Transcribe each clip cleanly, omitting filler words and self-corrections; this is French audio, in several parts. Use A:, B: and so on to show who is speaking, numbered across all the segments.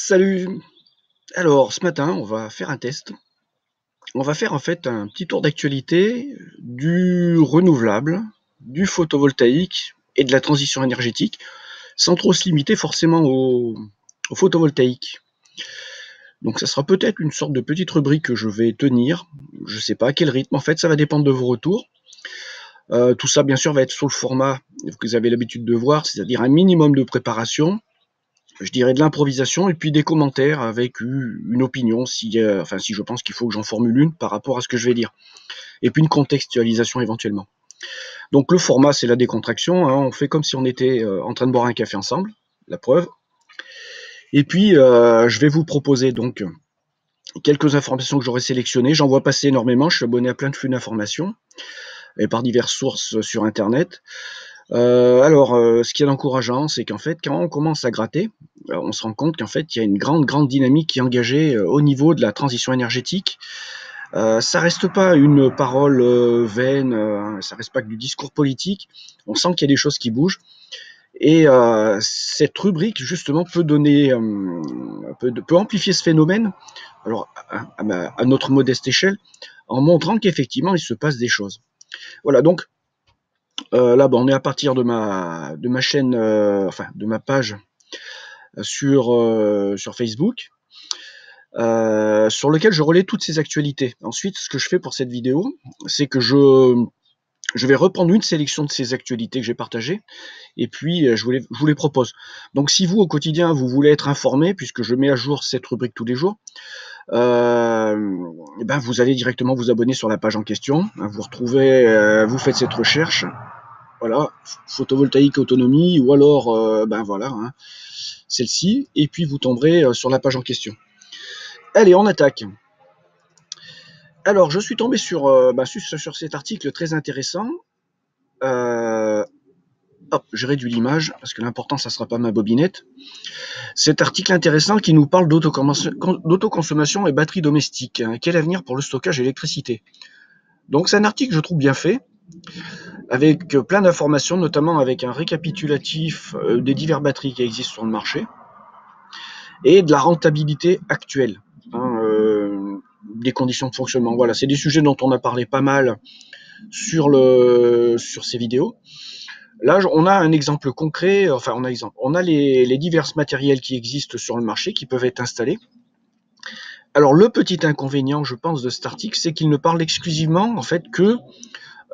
A: Salut! Alors, ce matin, on va faire un test. On va faire en fait un petit tour d'actualité du renouvelable, du photovoltaïque et de la transition énergétique, sans trop se limiter forcément au photovoltaïque. Donc ça sera peut-être une sorte de petite rubrique que je vais tenir. Je sais pas à quel rythme. En fait, ça va dépendre de vos retours. Tout ça, bien sûr, va être sur le format que vous avez l'habitude de voir, c'est-à-dire un minimum de préparation, je dirais de l'improvisation et puis des commentaires avec une opinion si je pense qu'il faut que j'en formule une par rapport à ce que je vais dire. Et puis une contextualisation éventuellement. Donc le format, c'est la décontraction, hein, on fait comme si on était en train de boire un café ensemble, la preuve. Et puis je vais vous proposer donc quelques informations que j'aurais sélectionnées. J'en vois passer énormément, je suis abonné à plein de flux d'informations et par diverses sources sur internet. Ce qui est encourageant, c'est qu'en fait, quand on commence à gratter, on se rend compte qu'en fait, il y a une grande dynamique qui est engagée au niveau de la transition énergétique. Ça reste pas une parole vaine, ça reste pas que du discours politique. On sent qu'il y a des choses qui bougent. Et cette rubrique, justement, peut donner, peut amplifier ce phénomène, alors à notre modeste échelle, en montrant qu'effectivement, il se passe des choses. Voilà, donc là, on est à partir de ma chaîne, de ma page sur Facebook, sur lequel je relais toutes ces actualités. Ensuite, ce que je fais pour cette vidéo, c'est que je vais reprendre une sélection de ces actualités que j'ai partagées, et puis je vous les propose. Donc si vous, au quotidien, vous voulez être informé, puisque je mets à jour cette rubrique tous les jours, vous allez directement vous abonner sur la page en question. Vous retrouvez, vous faites cette recherche, voilà, photovoltaïque autonomie, ou alors, celle-ci, et puis vous tomberez sur la page en question. Allez, on attaque. Alors, je suis tombé sur cet article très intéressant. Je réduis l'image, parce que l'important, ça ne sera pas ma bobinette. Cet article intéressant qui nous parle d'autoconsommation et batterie domestique. Quel avenir pour le stockage d'électricité? Donc, c'est un article que je trouve bien fait, avec plein d'informations, notamment avec un récapitulatif des diverses batteries qui existent sur le marché et de la rentabilité actuelle, des conditions de fonctionnement. Voilà, c'est des sujets dont on a parlé pas mal sur ces vidéos. Là, on a un exemple concret, on a les divers matériels qui existent sur le marché qui peuvent être installés. Alors, le petit inconvénient, je pense, de cet article, c'est qu'il ne parle exclusivement, en fait, que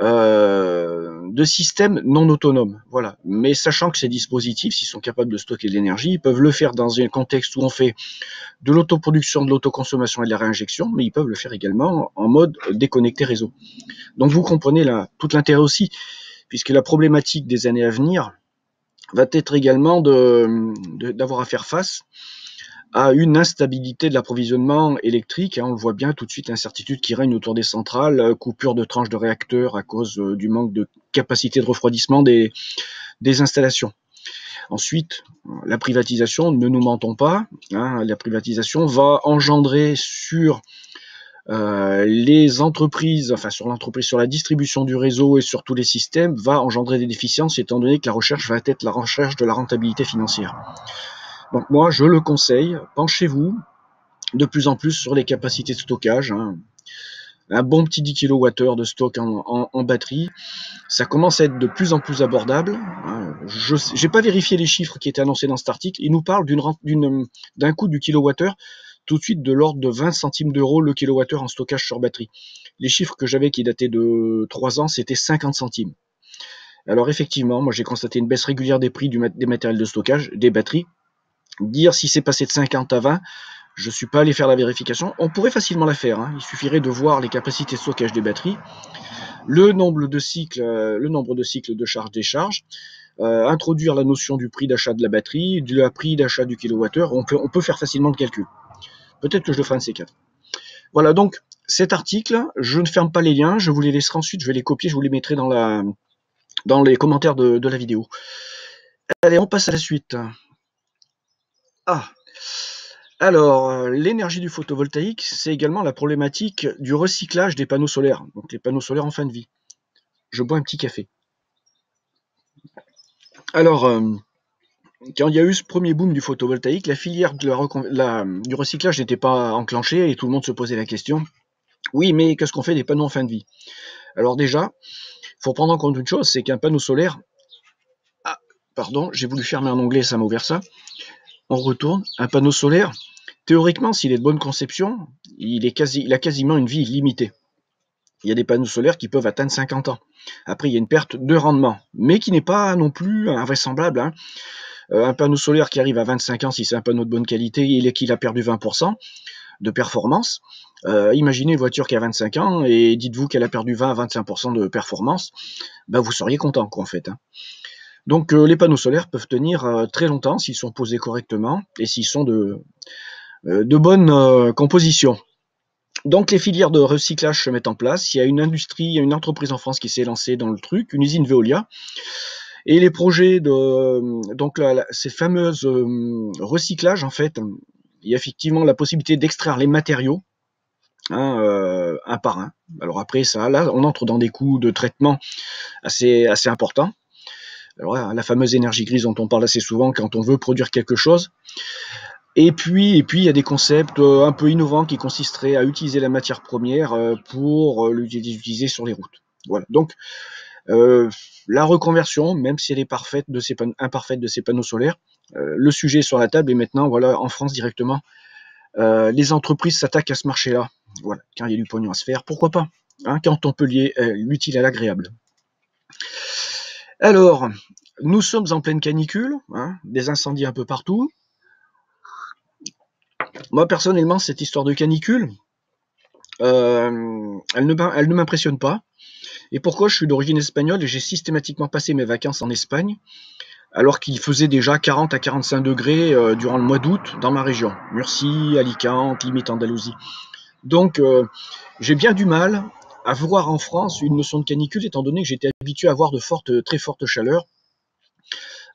A: de systèmes non autonomes. Voilà. Mais sachant que ces dispositifs, s'ils sont capables de stocker de l'énergie, ils peuvent le faire dans un contexte où on fait de l'autoproduction, de l'autoconsommation et de la réinjection, mais ils peuvent le faire également en mode déconnecté réseau. Donc vous comprenez là tout l'intérêt aussi, puisque la problématique des années à venir va être également d'avoir à faire face à une instabilité de l'approvisionnement électrique. On le voit bien tout de suite, l'incertitude qui règne autour des centrales, coupure de tranches de réacteurs à cause du manque de capacité de refroidissement des installations. Ensuite, la privatisation, ne nous mentons pas, la privatisation va engendrer sur les entreprises, sur la distribution du réseau et sur tous les systèmes, va engendrer des déficiences, étant donné que la recherche va être la recherche de la rentabilité financière. Donc moi, je le conseille, penchez-vous de plus en plus sur les capacités de stockage. Un bon petit 10 kWh de stock en batterie, ça commence à être de plus en plus abordable. Je n'ai pas vérifié les chiffres qui étaient annoncés dans cet article. Il nous parle d'un coût du kilowattheure tout de suite de l'ordre de 20 centimes d'euros le kilowattheure en stockage sur batterie. Les chiffres que j'avais qui dataient de 3 ans, c'était 50 centimes. Alors effectivement, moi j'ai constaté une baisse régulière des prix des matériels de stockage, des batteries. Dire si c'est passé de 50 à 20, je ne suis pas allé faire la vérification. On pourrait facilement la faire. Il suffirait de voir les capacités de stockage des batteries, le nombre de cycles de charge-décharge, introduire la notion du prix d'achat de la batterie, du prix d'achat du kilowattheure. On peut faire facilement le calcul. Peut-être que je le ferai un de ces quatre. Voilà, donc cet article, je ne ferme pas les liens, je vous les laisserai ensuite, je vais les copier, je vous les mettrai dans les commentaires de la vidéo. Allez, on passe à la suite. Alors, l'énergie du photovoltaïque, c'est également la problématique du recyclage des panneaux solaires, donc les panneaux solaires en fin de vie. Je bois un petit café. Alors, quand il y a eu ce premier boom du photovoltaïque, la filière du recyclage n'était pas enclenchée et tout le monde se posait la question. Oui, mais qu'est-ce qu'on fait des panneaux en fin de vie? Alors déjà, il faut prendre en compte une chose, c'est qu'un panneau solaire... Ah, pardon, j'ai voulu fermer en anglais, ça m'a ouvert ça. On retourne. Un panneau solaire, théoriquement, s'il est de bonne conception, il a quasiment une vie illimitée. Il y a des panneaux solaires qui peuvent atteindre 50 ans. Après, il y a une perte de rendement, mais qui n'est pas non plus invraisemblable, hein. Un panneau solaire qui arrive à 25 ans, si c'est un panneau de bonne qualité, et qu'il a perdu 20% de performance. Imaginez une voiture qui a 25 ans et dites-vous qu'elle a perdu 20 à 25% de performance, ben vous seriez content, quoi, en fait, hein. Donc les panneaux solaires peuvent tenir très longtemps s'ils sont posés correctement et s'ils sont de bonne composition. Donc les filières de recyclage se mettent en place. Il y a une industrie, il y a une entreprise en France qui s'est lancée dans le truc, une usine Veolia. Et les projets de donc ces fameuses recyclages, en fait, il y a effectivement la possibilité d'extraire les matériaux, hein, un par un. Alors après ça, là, on entre dans des coûts de traitement assez importants. Alors la fameuse énergie grise dont on parle assez souvent quand on veut produire quelque chose. Et puis il y a des concepts un peu innovants qui consisteraient à utiliser la matière première pour l'utiliser sur les routes. Voilà. Donc la reconversion, même si elle est imparfaite de ces panneaux solaires, le sujet est sur la table et maintenant, voilà, en France directement, les entreprises s'attaquent à ce marché-là. Voilà, quand il y a du pognon à se faire, pourquoi pas, hein, quand on peut lier l'utile à l'agréable. Alors, nous sommes en pleine canicule, hein, des incendies un peu partout. Moi, personnellement, cette histoire de canicule, elle ne m'impressionne pas. Et pourquoi? Je suis d'origine espagnole et j'ai systématiquement passé mes vacances en Espagne, alors qu'il faisait déjà 40 à 45 degrés durant le mois d'août dans ma région. Murcie, Alicante, limite Andalousie. Donc, j'ai bien du mal à voir en France une notion de canicule, étant donné que j'étais habitué à avoir très fortes chaleurs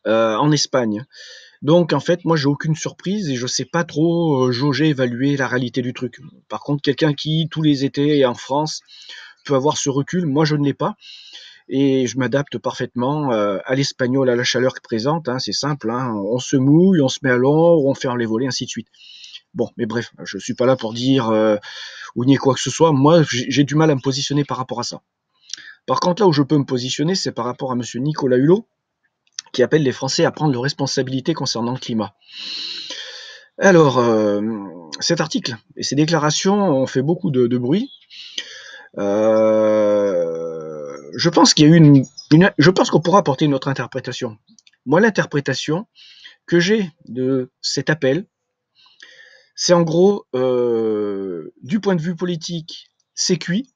A: en Espagne. Donc, en fait, moi, j'ai aucune surprise et je sais pas trop jauger, évaluer la réalité du truc. Par contre, quelqu'un qui, tous les étés, est en France, peut avoir ce recul. Moi, je ne l'ai pas. Et je m'adapte parfaitement à l'espagnol, à la chaleur présente, hein, c'est simple, hein, on se mouille, on se met à l'ombre, on ferme les volets, ainsi de suite. Bon, mais bref, je suis pas là pour dire ou nier quoi que ce soit, moi j'ai du mal à me positionner par rapport à ça. Par contre, là où je peux me positionner, c'est par rapport à monsieur Nicolas Hulot, qui appelle les Français à prendre leurs responsabilités concernant le climat. Alors, cet article et ces déclarations ont fait beaucoup de bruit. Je pense qu'il y a eu je pense qu'on pourra apporter une autre interprétation. Moi, l'interprétation que j'ai de cet appel, c'est en gros, du point de vue politique, c'est cuit.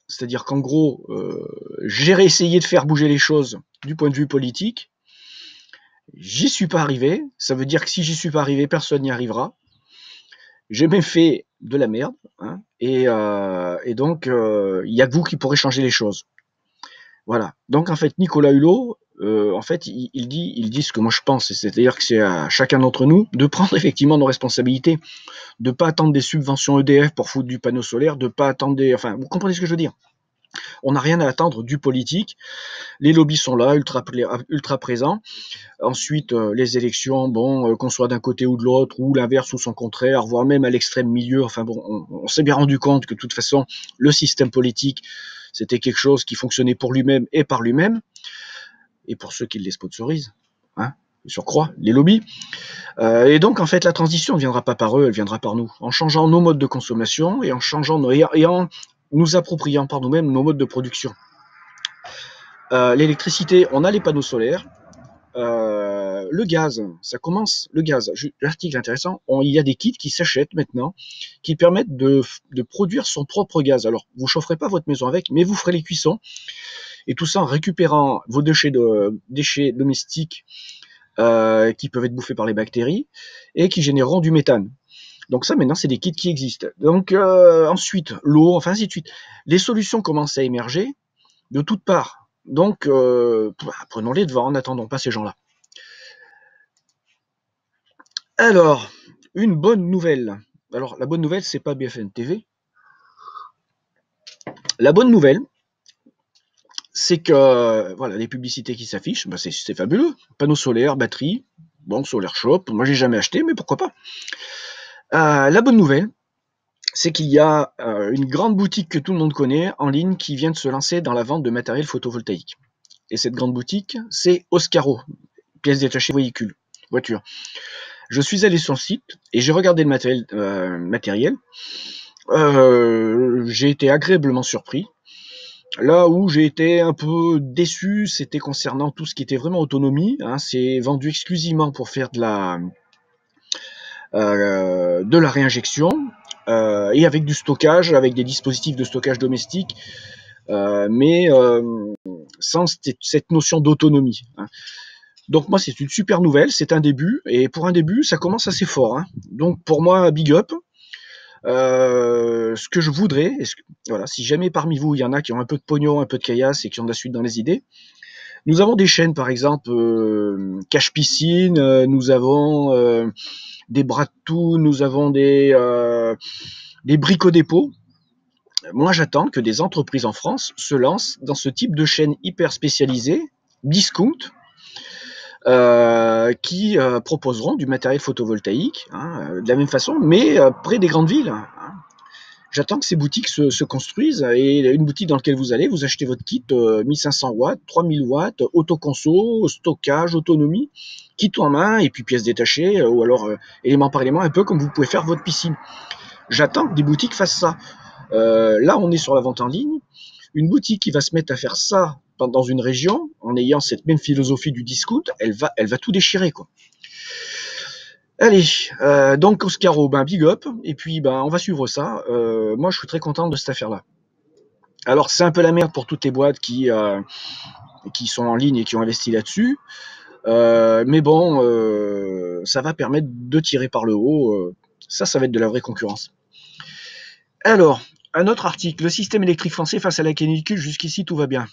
A: C'est-à-dire qu'en gros, j'ai essayé de faire bouger les choses du point de vue politique. J'y suis pas arrivé. Ça veut dire que si j'y suis pas arrivé, personne n'y arrivera. J'ai même fait de la merde, hein, et donc il y a que vous qui pourrez changer les choses. Voilà. Donc en fait, Nicolas Hulot, en fait, il dit ce que moi je pense, c'est-à-dire que c'est à chacun d'entre nous de prendre effectivement nos responsabilités, de pas attendre des subventions EDF pour foutre du panneau solaire, de pas attendre enfin, vous comprenez ce que je veux dire? On n'a rien à attendre du politique. Les lobbies sont là, ultra présents. Ensuite, les élections, bon, qu'on soit d'un côté ou de l'autre, ou l'inverse ou son contraire, voire même à l'extrême milieu. Enfin bon, on s'est bien rendu compte que de toute façon, le système politique, c'était quelque chose qui fonctionnait pour lui-même et par lui-même, et pour ceux qui les sponsorisent, hein, surcroît, les lobbies. Et donc, en fait, la transition ne viendra pas par eux, elle viendra par nous, en changeant nos modes de consommation et en en nous appropriant par nous-mêmes nos modes de production. L'électricité, on a les panneaux solaires. Le gaz, ça commence, le gaz, l'article intéressant, il y a des kits qui s'achètent maintenant, qui permettent de produire son propre gaz. Alors, vous chaufferez pas votre maison avec, mais vous ferez les cuissons, et tout ça en récupérant vos déchets domestiques qui peuvent être bouffés par les bactéries, et qui généreront du méthane. Donc ça, maintenant, c'est des kits qui existent. Donc ensuite, l'eau, enfin ainsi de suite. Les solutions commencent à émerger de toutes parts. Donc, prenons les devants, n'attendons pas ces gens-là. Alors, une bonne nouvelle. Alors, la bonne nouvelle, c'est pas BFM TV. La bonne nouvelle, c'est que, voilà, les publicités qui s'affichent, bah c'est fabuleux. Panneaux solaires, batteries, Bon, Solar Shop, moi j'ai jamais acheté, mais pourquoi pas. La bonne nouvelle, c'est qu'il y a une grande boutique que tout le monde connaît en ligne qui vient de se lancer dans la vente de matériel photovoltaïque. Et cette grande boutique, c'est Oscaro, pièces détachées voiture. Je suis allé sur le site et j'ai regardé le matériel. J'ai été agréablement surpris. Là où j'ai été un peu déçu, c'était concernant tout ce qui était vraiment autonomie. Hein, c'est vendu exclusivement pour faire de la réinjection et avec du stockage, avec des dispositifs de stockage domestique, mais sans cette notion d'autonomie. Hein. Donc moi, c'est une super nouvelle, c'est un début, et pour un début, ça commence assez fort. Hein. Donc pour moi, big up. Ce que je voudrais, voilà, si jamais parmi vous il y en a qui ont un peu de pognon, un peu de caillasse et qui ont de la suite dans les idées, nous avons des chaînes par exemple Cache Piscine, nous avons des bras de tout, nous avons des brico-dépôts. Moi j'attends que des entreprises en France se lancent dans ce type de chaîne hyper spécialisée, discount, qui proposeront du matériel photovoltaïque, hein, de la même façon, mais près des grandes villes. Hein. J'attends que ces boutiques se construisent, et une boutique dans laquelle vous allez, vous achetez votre kit 1500 watts, 3000 watts, autoconso, stockage, autonomie, kit en main, et puis pièces détachées, ou alors élément par élément, un peu comme vous pouvez faire votre piscine. J'attends que des boutiques fassent ça. Là, on est sur la vente en ligne. Une boutique qui va se mettre à faire ça dans une région, en ayant cette même philosophie du discount, elle va tout déchirer, quoi. Allez, donc Oscaro, big up, et puis on va suivre ça. Moi, je suis très content de cette affaire-là. Alors, c'est un peu la merde pour toutes les boîtes qui sont en ligne et qui ont investi là-dessus, mais bon, ça va permettre de tirer par le haut. Ça va être de la vraie concurrence. Alors, un autre article, le système électrique français face à la canicule, jusqu'ici tout va bien.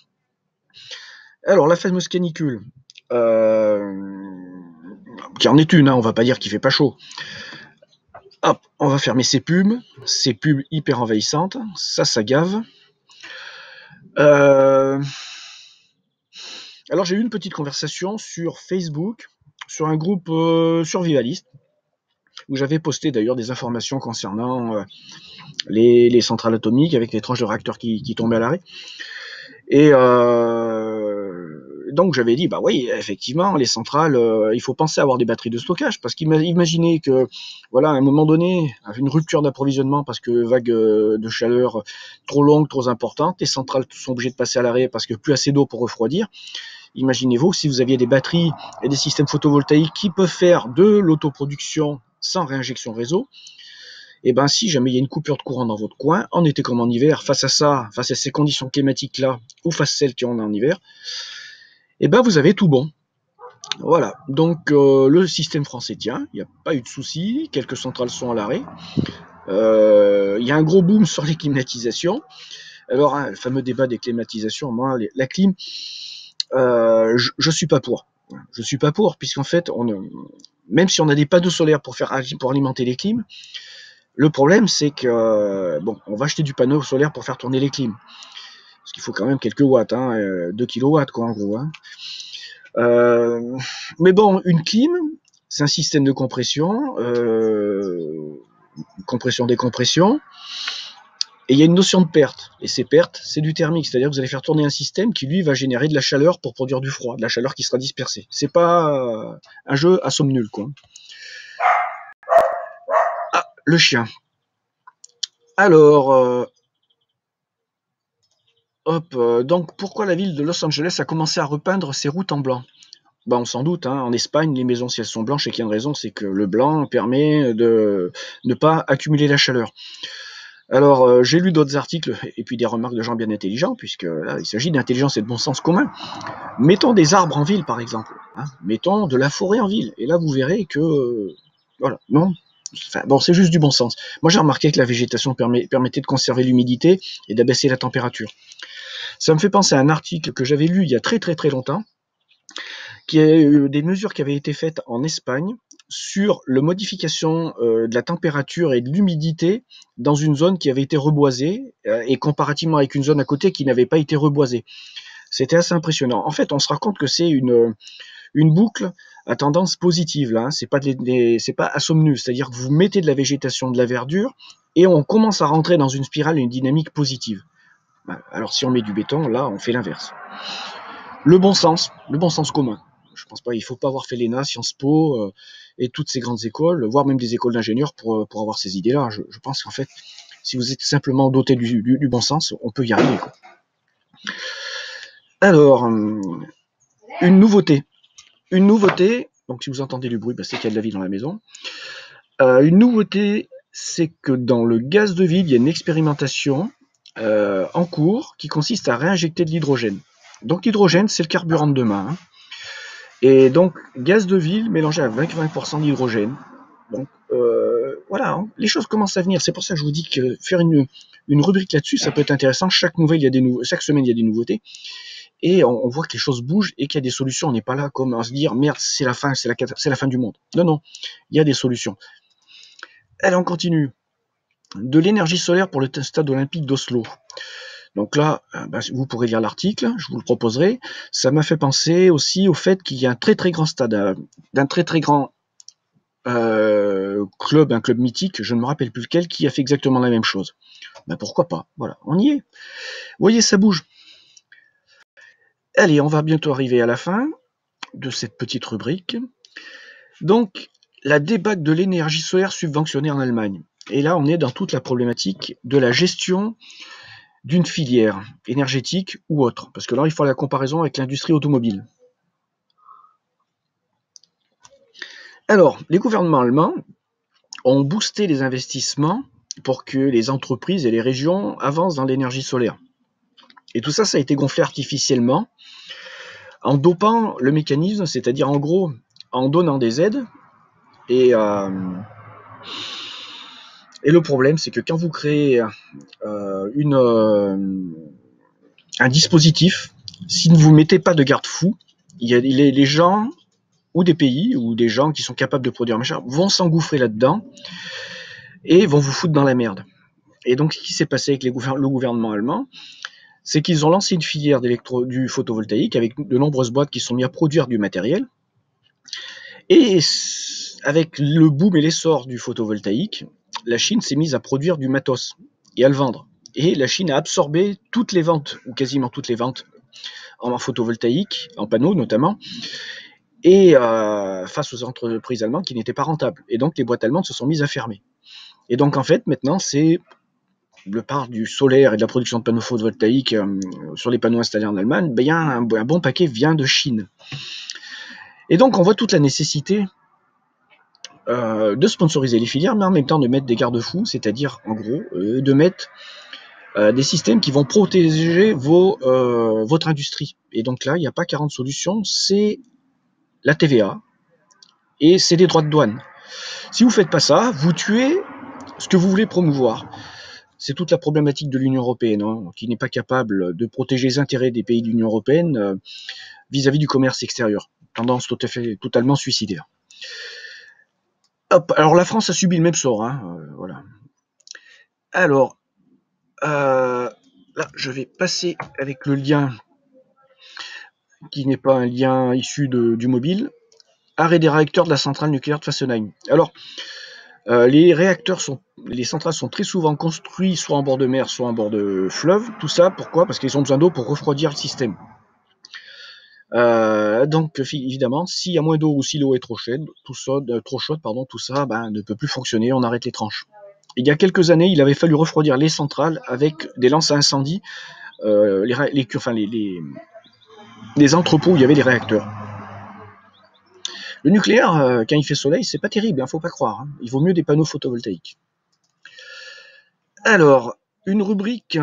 A: Alors, la fameuse canicule, qui en est une, hein, on va pas dire qu'il fait pas chaud. Hop, on va fermer ces pubs hyper envahissantes, ça gave. Alors j'ai eu une petite conversation sur Facebook, sur un groupe survivaliste, où j'avais posté d'ailleurs des informations concernant les centrales atomiques avec les tranches de réacteurs qui tombaient à l'arrêt. Et donc j'avais dit, oui, effectivement, les centrales, il faut penser à avoir des batteries de stockage, parce qu'imaginez que, voilà, à un moment donné, une rupture d'approvisionnement parce que vague de chaleur trop longue, trop importante, les centrales sont obligées de passer à l'arrêt parce que plus assez d'eau pour refroidir. Imaginez-vous si vous aviez des batteries et des systèmes photovoltaïques qui peuvent faire de l'autoproduction sans réinjection réseau. Et si jamais il y a une coupure de courant dans votre coin, en été comme en hiver, face à ces conditions climatiques-là, ou face à celles qu'il y en a en hiver, vous avez tout bon. Voilà, donc le système français tient, il n'y a pas eu de soucis, quelques centrales sont à l'arrêt. Il y a un gros boom sur les climatisations. Alors, le fameux débat des climatisations, moi, la clim, je suis pas pour. Je suis pas pour, puisqu'en fait, même si on a des panneaux solaires pour alimenter les clims, le problème, c'est que, on va acheter du panneau solaire pour faire tourner les clims. Parce qu'il faut quand même quelques watts, 2 kilowatts, quoi, en gros. Mais bon, une clim, c'est un système de compression, compression-décompression, et il y a une notion de perte. Et ces pertes, c'est du thermique, c'est-à-dire que vous allez faire tourner un système qui, lui, va générer de la chaleur pour produire du froid, de la chaleur qui sera dispersée. C'est pas un jeu à somme nulle, quoi. Ah, le chien. Alors, donc pourquoi la ville de Los Angeles a commencé à repeindre ses routes en blanc? On s'en doute, en Espagne, les maisons, si elles sont blanches, c'est qu'il y a une raison, c'est que le blanc permet de ne pas accumuler la chaleur. Alors, j'ai lu d'autres articles et puis des remarques de gens bien intelligents, puisque là, il s'agit d'intelligence et de bon sens commun. Mettons des arbres en ville, par exemple. Mettons de la forêt en ville. Et là, vous verrez que, voilà, non. C'est juste du bon sens. Moi, j'ai remarqué que la végétation permettait de conserver l'humidité et d'abaisser la température. Ça me fait penser à un article que j'avais lu il y a très très très longtemps, qui est des mesures qui avaient été faites en Espagne sur la modification de la température et de l'humidité dans une zone qui avait été reboisée et comparativement avec une zone à côté qui n'avait pas été reboisée. C'était assez impressionnant. En fait, on se rend compte que c'est une boucle à tendance positive, là, hein. C'est pas asomneux, c'est-à-dire que vous mettez de la végétation, de la verdure, et on commence à rentrer dans une spirale, une dynamique positive. Alors si on met du béton, là, on fait l'inverse. Le bon sens commun. Je pense pas, il faut pas avoir fait l'ENA, Sciences Po et toutes ces grandes écoles, voire même des écoles d'ingénieurs pour avoir ces idées-là. Je pense qu'en fait, si vous êtes simplement doté du bon sens, on peut y arriver, quoi. Alors, une nouveauté. Donc si vous entendez du bruit, c'est qu'il y a de la vie dans la maison. Une nouveauté, c'est que dans le gaz de ville, il y a une expérimentation en cours qui consiste à réinjecter de l'hydrogène. Donc l'hydrogène, c'est le carburant de demain, hein. Et donc, gaz de ville mélangé à 20% d'hydrogène. Donc, voilà, hein, les choses commencent à venir. C'est pour ça que je vous dis que faire une rubrique là-dessus, ça peut être intéressant. Chaque semaine, il y a des nouveautés. Et on voit que les choses bougent et qu'il y a des solutions. On n'est pas là comme à se dire, merde, c'est la fin du monde. Non, il y a des solutions. Allez, on continue. De l'énergie solaire pour le stade olympique d'Oslo. Donc là, vous pourrez lire l'article, je vous le proposerai. Ça m'a fait penser aussi au fait qu'il y a un très très grand stade, d'un très très grand club, un club mythique, je ne me rappelle plus lequel, qui a fait exactement la même chose. Pourquoi pas, voilà, on y est. Vous voyez, ça bouge. Allez, on va bientôt arriver à la fin de cette petite rubrique. Donc, la débâcle de l'énergie solaire subventionnée en Allemagne. Et là, on est dans toute la problématique de la gestion d'une filière énergétique ou autre. Parce que là, il faut la comparaison avec l'industrie automobile. Alors, les gouvernements allemands ont boosté les investissements pour que les entreprises et les régions avancent dans l'énergie solaire. Et tout ça, ça a été gonflé artificiellement en dopant le mécanisme, c'est-à-dire en gros en donnant des aides. Et le problème, c'est que quand vous créez un dispositif, si vous ne mettez pas de garde-fou, les gens ou des pays ou des gens qui sont capables de produire machin vont s'engouffrer là-dedans et vont vous foutre dans la merde. Et donc, ce qui s'est passé avec le gouvernement allemand, c'est qu'ils ont lancé une filière du photovoltaïque avec de nombreuses boîtes qui sont mises à produire du matériel. Et avec le boom et l'essor du photovoltaïque, la Chine s'est mise à produire du matos et à le vendre. Et la Chine a absorbé toutes les ventes, ou quasiment toutes les ventes, en photovoltaïque, en panneaux notamment, et face aux entreprises allemandes qui n'étaient pas rentables. Et donc les boîtes allemandes se sont mises à fermer. Et donc en fait, maintenant, c'est le part du solaire et de la production de panneaux photovoltaïques sur les panneaux installés en Allemagne, un bon paquet vient de Chine. Et donc on voit toute la nécessité de sponsoriser les filières, mais en même temps de mettre des garde-fous, c'est-à-dire en gros de mettre des systèmes qui vont protéger votre industrie. Et donc là, il n'y a pas 40 solutions, c'est la TVA et c'est des droits de douane. Si vous ne faites pas ça, vous tuez ce que vous voulez promouvoir. C'est toute la problématique de l'Union européenne, hein, qui n'est pas capable de protéger les intérêts des pays de l'Union européenne vis-à-vis du commerce extérieur. Tendance totalement suicidaire. Hop, alors la France a subi le même sort, hein, voilà. Alors, là, je vais passer avec le lien qui n'est pas un lien issu du mobile. Arrêt des réacteurs de la centrale nucléaire de Fessenheim. Alors, les centrales sont très souvent construites soit en bord de mer, soit en bord de fleuve. Tout ça, pourquoi? Parce qu'ils ont besoin d'eau pour refroidir le système. Donc, évidemment, s'il y a moins d'eau ou si l'eau est trop chaude, tout ça ne peut plus fonctionner. On arrête les tranches. Il y a quelques années, il avait fallu refroidir les centrales avec des lances à incendie, les entrepôts où il y avait les réacteurs. Le nucléaire, quand il fait soleil, c'est pas terrible, faut pas croire. Il vaut mieux des panneaux photovoltaïques. Alors, une rubrique.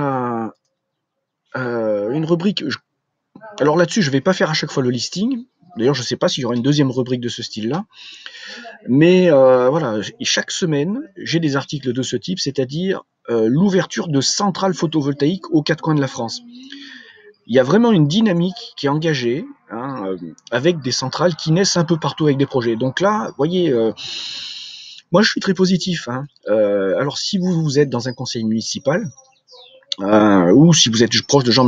A: Alors là-dessus, je vais pas faire à chaque fois le listing. D'ailleurs, je sais pas s'il y aura une deuxième rubrique de ce style-là. Mais voilà, chaque semaine, j'ai des articles de ce type, c'est-à-dire l'ouverture de centrales photovoltaïques aux quatre coins de la France. Il y a vraiment une dynamique qui est engagée, hein, avec des centrales qui naissent un peu partout avec des projets. Donc là, vous voyez, moi je suis très positif, hein. Alors si vous êtes dans un conseil municipal, ou si vous êtes proche de gens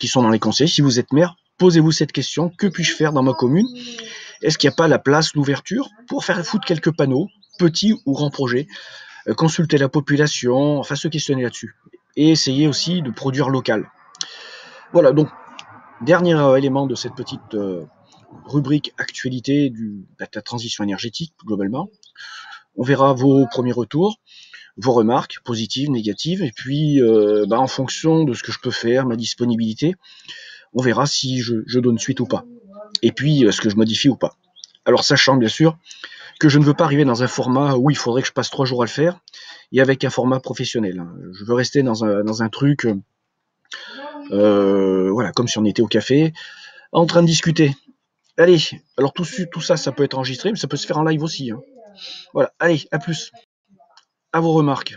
A: qui sont dans les conseils, si vous êtes maire, posez-vous cette question: que puis-je faire dans ma commune Est-ce qu'il n'y a pas la place, l'ouverture pour faire foutre quelques panneaux, petits ou grands projets, consulter la population, enfin se questionner là-dessus. Et essayer aussi de produire local. Voilà, donc, dernier élément de cette petite rubrique actualité de la transition énergétique, globalement. On verra vos premiers retours, vos remarques, positives, négatives, et puis en fonction de ce que je peux faire, ma disponibilité, on verra si je donne suite ou pas. Et puis, ce que je modifie ou pas. Alors, sachant, bien sûr, que je ne veux pas arriver dans un format où il faudrait que je passe 3 jours à le faire, et avec un format professionnel. Je veux rester dans un truc, voilà, comme si on était au café, en train de discuter. Allez, alors tout ça, ça peut être enregistré, mais ça peut se faire en live aussi. Voilà, allez, à plus. À vos remarques.